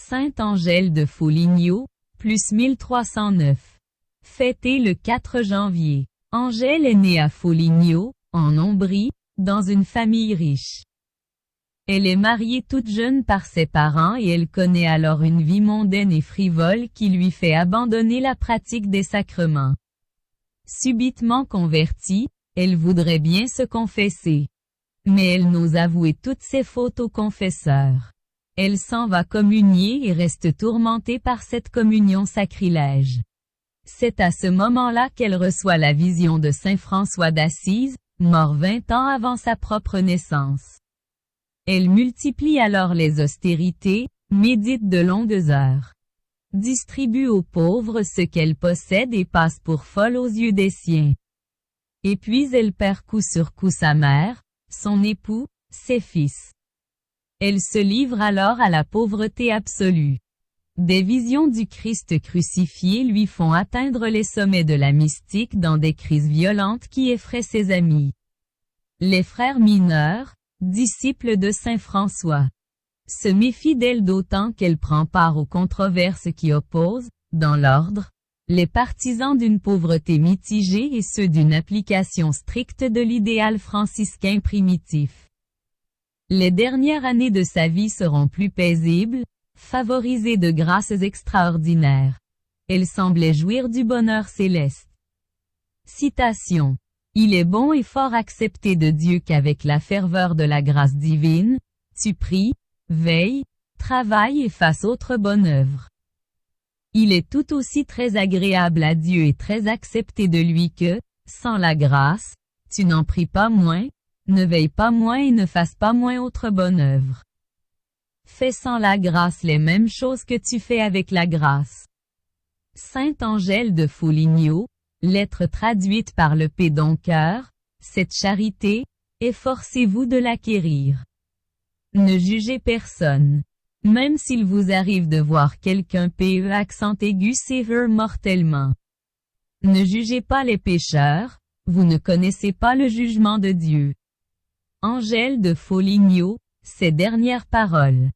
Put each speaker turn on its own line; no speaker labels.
Sainte Angèle de Foligno, plus 1309. Fêtée le 4 janvier. Angèle est née à Foligno, en Ombrie, dans une famille riche. Elle est mariée toute jeune par ses parents et elle connaît alors une vie mondaine et frivole qui lui fait abandonner la pratique des sacrements. Subitement convertie, elle voudrait bien se confesser. Mais elle n'ose avouer toutes ses fautes au confesseur. Elle s'en va communier et reste tourmentée par cette communion sacrilège. C'est à ce moment-là qu'elle reçoit la vision de saint François d'Assise, mort 20 ans avant sa propre naissance. Elle multiplie alors les austérités, médite de longues heures, distribue aux pauvres ce qu'elle possède et passe pour folle aux yeux des siens. Et puis elle perd coup sur coup sa mère, son époux, ses fils. Elle se livre alors à la pauvreté absolue. Des visions du Christ crucifié lui font atteindre les sommets de la mystique dans des crises violentes qui effraient ses amis. Les frères mineurs, disciples de saint François, se méfient d'elle d'autant qu'elle prend part aux controverses qui opposent, dans l'ordre, les partisans d'une pauvreté mitigée et ceux d'une application stricte de l'idéal franciscain primitif. Les dernières années de sa vie seront plus paisibles, favorisée de grâces extraordinaires. Elle semblait jouir du bonheur céleste. Citation. Il est bon et fort accepté de Dieu qu'avec la ferveur de la grâce divine, tu pries, veilles, travailles et fasses autre bonne œuvre. Il est tout aussi très agréable à Dieu et très accepté de lui que, sans la grâce, tu n'en pries pas moins, ne veilles pas moins et ne fasses pas moins autre bonne œuvre. Fais sans la grâce les mêmes choses que tu fais avec la grâce. Sainte Angèle de Foligno, lettre traduite par le Pédonqueur, cette charité, efforcez-vous de l'acquérir. Ne jugez personne. Même s'il vous arrive de voir quelqu'un accent aigu sévère mortellement. Ne jugez pas les pécheurs, vous ne connaissez pas le jugement de Dieu. Angèle de Foligno, ses dernières paroles.